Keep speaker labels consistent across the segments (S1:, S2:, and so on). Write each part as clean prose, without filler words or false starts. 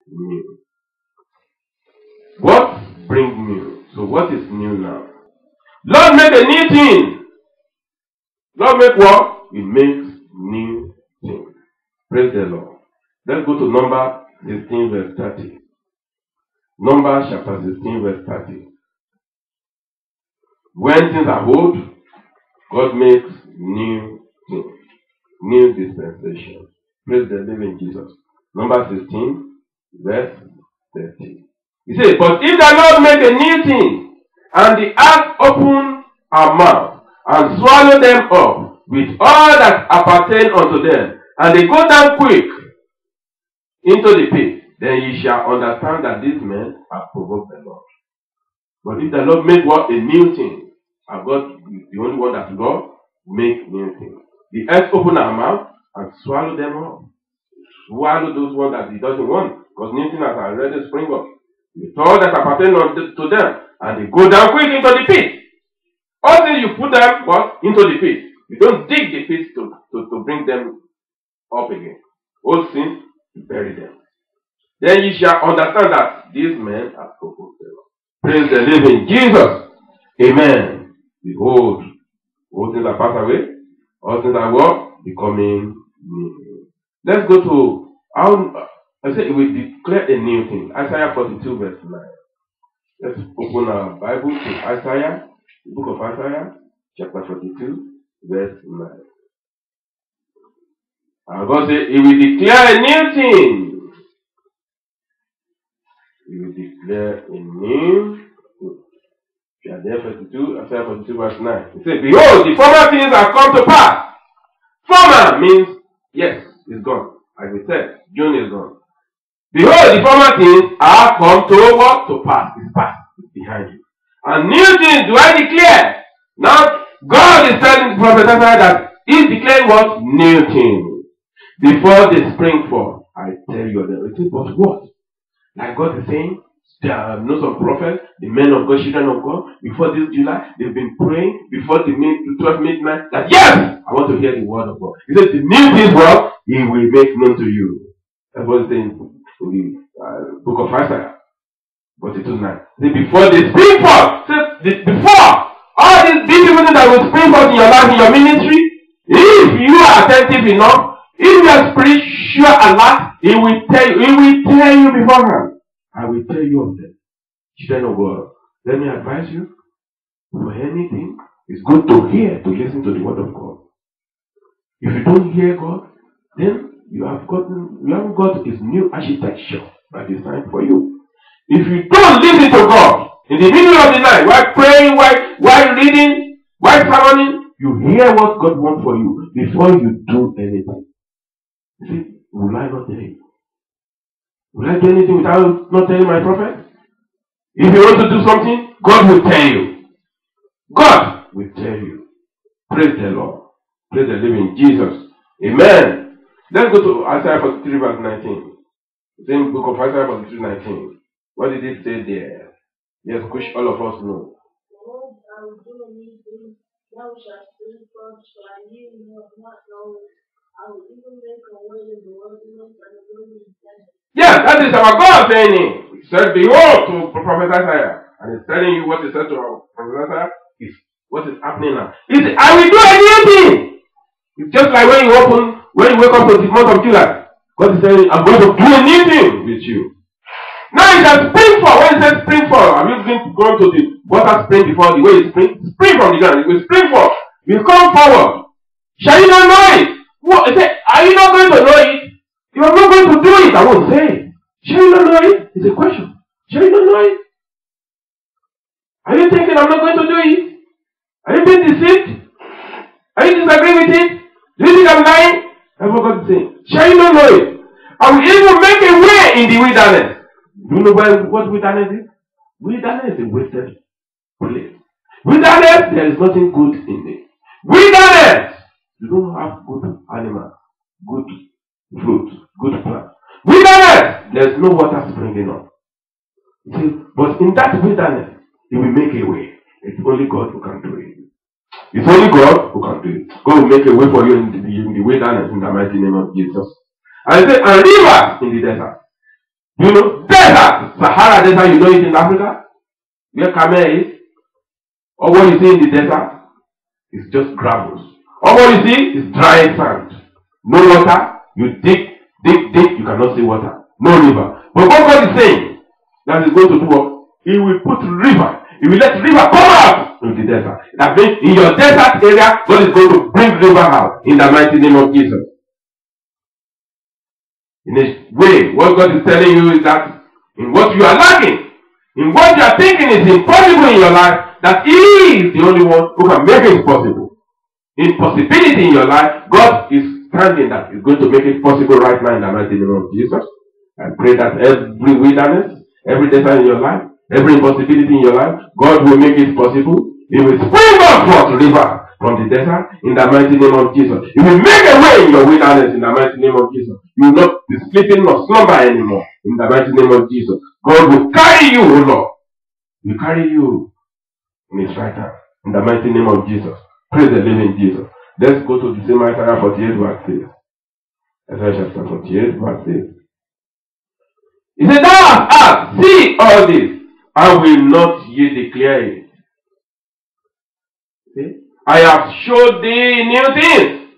S1: new. What brings new? So what is new now? Lord make a new thing. Lord make what? He makes new things. Praise the Lord. Let's go to Numbers 16 verse 30. Numbers chapter 16 verse 30. When things are old, God makes new things. New dispensation. Praise the living Jesus. Numbers 16 verse 30. He says, but if the Lord make a new thing, and the earth open her mouth, and swallow them up, with all that appertain unto them, and they go down quick into the pit, then ye shall understand that these men have provoked the Lord. But if the Lord make what? A new thing, and God is the only one that God make new things. The earth open her mouth and swallow them up. Swallow those ones that he doesn't want, because new things has already spring up. With all that appertain to them, and they go down quick into the pit. Also, you put them what? Into the pit. You don't dig the pit to bring them up again. All sin, you bury them. Then you shall understand that these men have provoked the Lord. Praise the living Jesus. Amen. Behold, all things are passed away. All things are what? Becoming new. Let's go to how I said we declare a new thing. Isaiah 42 verse 9. Let's open our Bible to Isaiah, the book of Isaiah, chapter 42, verse 9. And God said, He will declare a new thing. He will declare a new thing. Isaiah 42, verse 9. He said, behold, the former things are come to pass. Former means, yes, it's gone. As we said, June is gone. Behold, the former things are come to what? To pass. It's past. It's behind you. And new things do I declare. Now, God is telling the prophet Isaiah that He's declaring what? New things. Before the spring fall, I tell you everything. But what? Like God is saying, there are no some prophets, the men of God, children of God, before this July, they've been praying before the 12 midnight that yes, I want to hear the word of God. He said, the new things what? He will make known to you. That's what he's saying in the book of Isaiah 42:9. Before the spring forth, before all these beautiful things that will spring forth in your life, in your ministry, if you are attentive enough, if you are spiritual alert, He will tell you beforehand. I will tell you of them. Children of God, let me advise you, for anything, it's good to listen to the word of God. If you don't hear God, then you haven't got His new architecture that is designed for you. If you don't listen to God, in the middle of the night, while praying, while reading, while summoning, you hear what God wants for you before you do anything. You see, will I not tell you? Will I do anything without not telling my prophet? If you want to do something, God will tell you. God will tell you. Praise the Lord. Praise the living Jesus. Amen. Let's go to Isaiah 43 verse 19. The same book of Isaiah 43 19. What did it say there? Yes, which all of us know.
S2: Behold, I will do a new thing. Thou shalt spring forth, shall ye not know it? I will even make a way in the wilderness and a road in the desert.
S1: Yeah, that is our God saying it. He said, behold, to Prophet Isaiah. And he's telling you what he said to our Prophet Isaiah is what is happening now. He said, I will do a new thing. It's just like when you wake up to the month of July. God is saying, I'm going to do a new thing with you. Now it has spring fall. When it says spring fall, have you gone to the water spring before the way it spring? Spring from the ground. It will spring fall. You come forward. Shall you not know it? What? Are you not going to know it? You are not going to do it. I won't say it. Shall you not know it? It's a question. Shall you not know it? Are you thinking I'm not going to do it? Are you being deceived? Are you disagreeing with it? Do you think I'm lying? That's what God is saying. Shall you not know it? I will even make a way in the wilderness. Do you know what wilderness is? Wilderness is a wasted place. Wilderness, there is nothing good in it. Wilderness, you don't have good animals, good fruit, good plant. Wilderness, there is no water springing up. You see, but in that wilderness, He will make a way. It's only God who can do it. It's only God who can do it. God will make a way for you in the wilderness in the mighty name of Jesus. And He said, and rivers in the desert. You know, desert, Sahara Desert, you know it in Africa? Where camel is? Or what you see in the desert is just gravels. Or what you see is dry sand. No water, you dig, you cannot see water. No river. But what God is saying, that He's going to do what? He will put river. He will let river come out in the desert. That means in your desert area, God is going to bring river out in the mighty name of Jesus. In a way, what God is telling you is that in what you are lacking, in what you are thinking is impossible in your life, that He is the only one who can make it possible. Impossibility in your life, God is standing that is going to make it possible right now in the mighty name of Jesus. I pray that every wilderness, every desert in your life, every impossibility in your life, God will make it possible. He will spring up forth river from the desert in the mighty name of Jesus. He will make a way in your wilderness in the mighty name of Jesus. You will not be sleeping or slumber anymore in the mighty name of Jesus. God will carry you, O Lord. He will carry you in His right hand in the mighty name of Jesus. Praise the living Jesus. Let's go to the same Isaiah 48 verse 6. Isaiah chapter 48 verse 6. He said, thou hast asked, see all this, I will not ye declare it. See? I have showed thee new things.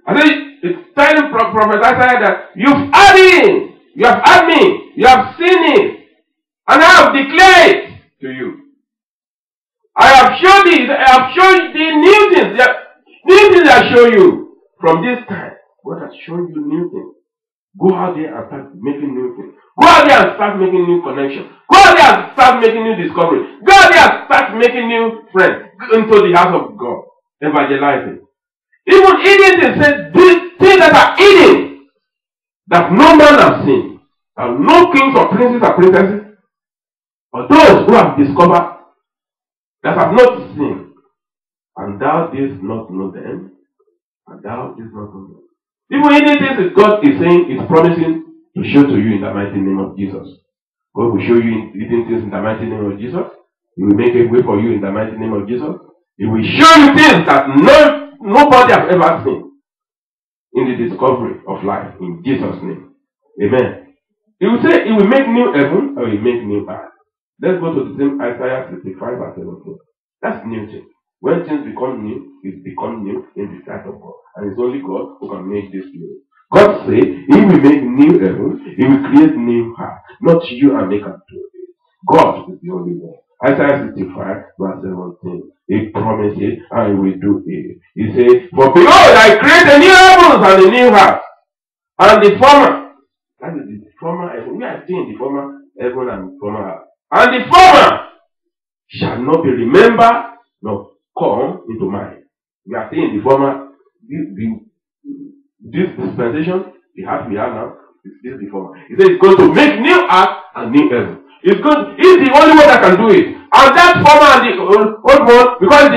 S1: I said, it's telling Prophet Isaiah that you've had it, you have had me, you have seen it, and I have declared it to you. I have showed thee new things. New things I show you from this time. God has shown you new things. Go out there and start making new things. Go out there and start making new connections. Go out there and start making new discoveries. Go out there and start making new friends into the house of God. Evangelizing. Even hidden things, said these things that are hidden, that no man has seen, and no kings or princes or princesses, or those who have discovered, that have not seen, and thou didst not know them, and thou didst not know them. Even hidden things that God is saying, is promising to show to you in the mighty name of Jesus. God will show you hidden things in the mighty name of Jesus. He will make a way for you in the mighty name of Jesus. He will show you things that nobody has ever seen in the discovery of life in Jesus' name. Amen. He will say He will make new heaven or He will make new earth. Let's go to the same Isaiah 65 verse 17. That's new thing. When things become new, it becomes new in the sight of God. And it's only God who can make this new. God said He will make new heaven, He will create new earth. Not you and make and do it. God is the only one. Isaiah 65 verse 17. He promised it and He will do it. He said, for behold, I create a new heavens and a new earth. And the former, that is the former heaven. We are seeing the former heaven and the former earth. And the former shall not be remembered nor come into mind. We are seeing the former, this dispensation, the heart we have now, is the former. He says it's going to make new earth and new heaven. He's the only one that can do it. And that former and the old one, because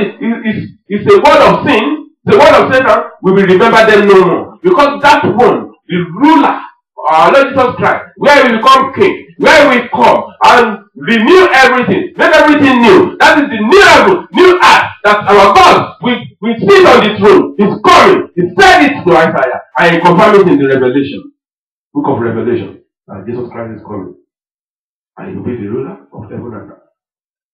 S1: it's a word of sin, the word of Satan, we will remember them no more. Because that one, the ruler, our Lord Jesus Christ, where we become king, where we come and renew everything, make everything new. That is the new heaven, new earth, that our God we sit on the throne. He's coming. He said it to Isaiah, and He confirmed it in the Revelation, book of Revelation, that Jesus Christ is coming. And He will be the ruler of heaven and earth.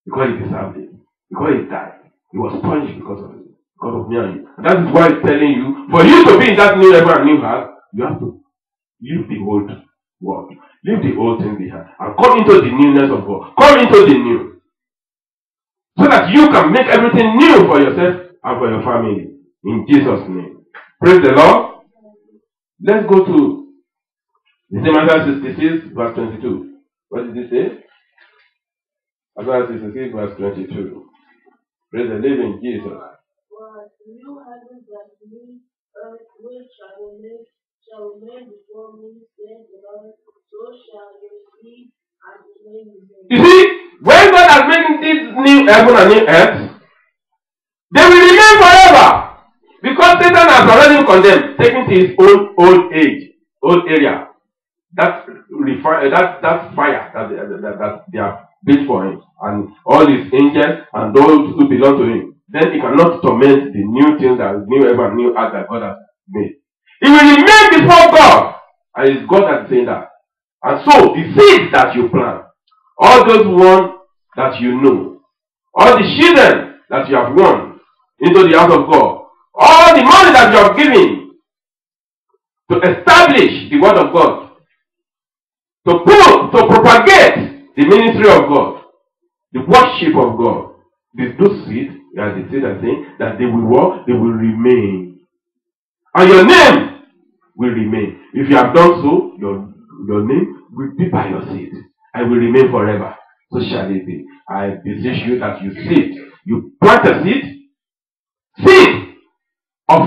S1: Because He deserved it. Because He died. He was punished because of it. Because of me and you. And that is why He's telling you, for you to be in that new heaven and new earth, you have to leave the old world. Leave the old thing behind. And come into the newness of God. Come into the new. So that you can make everything new for yourself and for your family. In Jesus' name. Praise the Lord. Let's go to Isaiah 66 verse 22. What did it say? Isaiah 66 verse 22. Praise the living Jesus.
S2: For new heavens and new earth which shall remain before me, says the Lord, so shall your seed and remain with me.
S1: You see, when God has made this new heaven and new earth, they will remain forever. Because Satan has already condemned, taken to his own old area. That fire that they have built for him, and all his angels and those who belong to him. Then he cannot torment the new things that new heaven and new earth that God has made. He will remain before God, and it's God that is saying that. And so, the seeds that you plant, all those ones that you know, all the children that you have won into the house of God, all the money that you have given to establish the word of God, to propagate the ministry of God, the worship of God, those seeds, as the seed are saying, that they will walk, they will remain. And your name will remain. If you have done so, your name will be by your seed. I will remain forever. So shall it be. I beseech you that you seed. You plant a seed. Seed of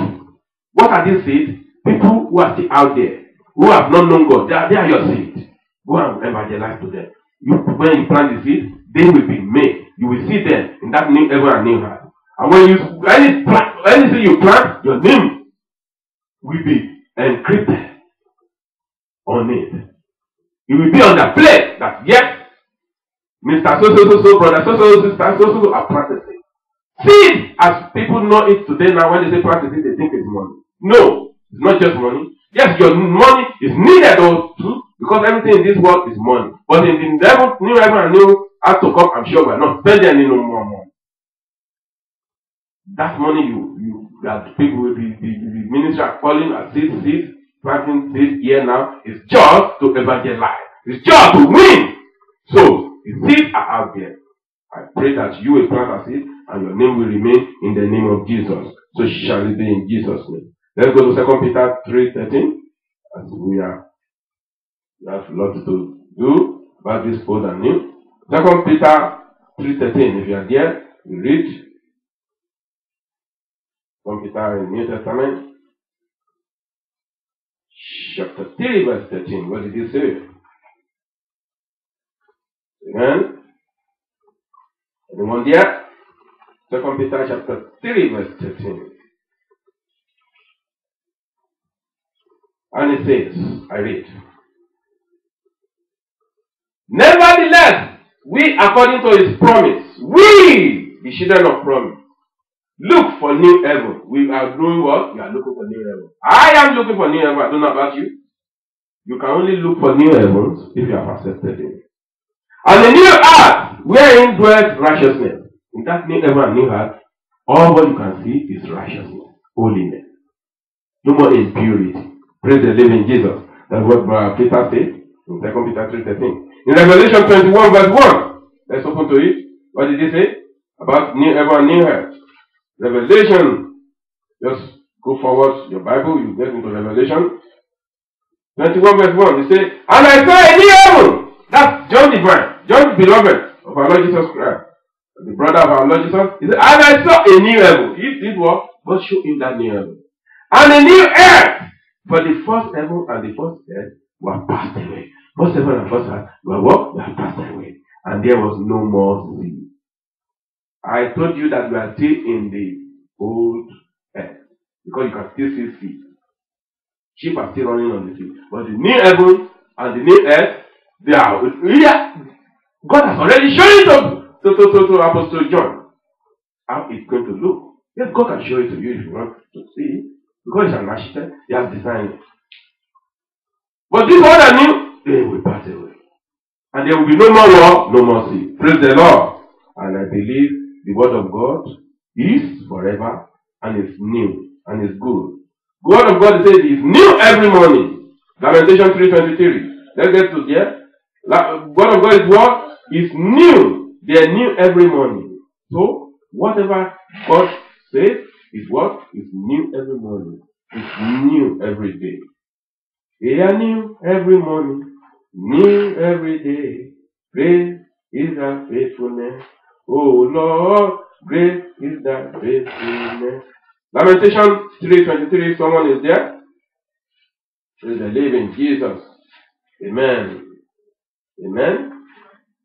S1: what are these seeds? People who are still out there, who have not known God. They are your seed. Go and evangelize to them. When you plant the seed, they will be made. You will see them in that new heaven and new heart. And when anything you plant, your name will be encrypted on it. It will be on the plate that yes, Mr. So, brother so, sister so, are planted seed. Seed, as people know it today now, when they say planted seed, they think it's money. No, it's not just money. Yes, your money is needed too, because everything in this world is money. But in the new heaven and new earth to come, I'm sure we're not spending any more money. That money that people will be the ministry are calling as seed, planting seed here now is just to evangelize. It's just to win. So the seeds are out there. I pray that you will plant a seed and your name will remain in the name of Jesus. So shall it be in Jesus' name. Let's go to 2 Peter 3:13. As we have a lot to do about this old and new. 2 Peter 3:13. If you are there, we read. 2 Peter in the New Testament. Chapter 3, verse 13. What did he say? Amen. Anyone there? 2 Peter chapter 3, verse 13. And it says, I read. Nevertheless, we, according to his promise, we, the children of promise, look for new heaven. We are doing what? We are looking for new heaven. I am looking for new heaven. I don't know about you. You can only look for new heavens if you have accepted him. And the new earth, wherein dwells righteousness. In that new heaven and new earth, all what you can see is righteousness, holiness. No more impurity. Praise the living Jesus. That's what Peter said in 2 Peter 3:13. In Revelation 21, verse 1, let's open to it. What did he say about new heaven and new earth? Revelation. Just go forward your Bible, you get into Revelation 21, verse 1. He said, and I saw a new heaven. That's John divine, John the beloved of our Lord Jesus Christ, the brother of our Lord Jesus. He said, and I saw a new heaven. He did what? God showed him that new heaven. And a new earth. For the first heaven and the first earth were passed away. First heaven and first earth were what? Were passed away. And there was no more sea. I told you that we are still in the old earth. Because you can still see sea. Sheep are still running on the sea. But the new heaven and the new earth, they are God has already shown it to Apostle John. How it's going to look. Yes, God can show it to you if you want to see it. Because he's an architect, he has designed it. But this one I knew, they will pass away. And there will be no more war, no more sea. Praise the Lord. And I believe the word of God is forever and is new and is good. The word of God says it is new every morning. Lamentation 3:23. Let's get to there. The word of God is what? Is new. They are new every morning. So, whatever God says is what? Is new every morning. It's new every day. They are new every morning. New every day. Great is thy faithfulness. Oh Lord, great is thy faithfulness. Lamentation 3:23. Someone is there? Praise the living Jesus. Amen. Amen.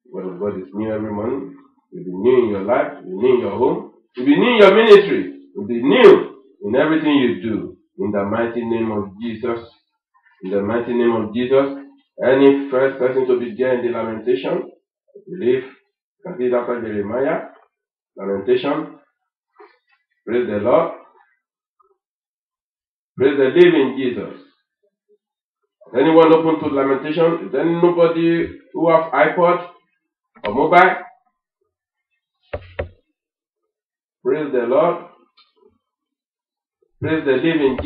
S1: The word of God is new every morning. It will be new in your life. It will be new in your home. It will be new in your ministry. It will be new in everything you do. In the mighty name of Jesus. In the mighty name of Jesus. Any first person to be there in the lamentation, I believe, you can see it after Jeremiah. Lamentation. Praise the Lord. Praise the living Jesus. Is anyone open to lamentation? Is there nobody who have iPod or mobile? Praise the Lord. Praise the living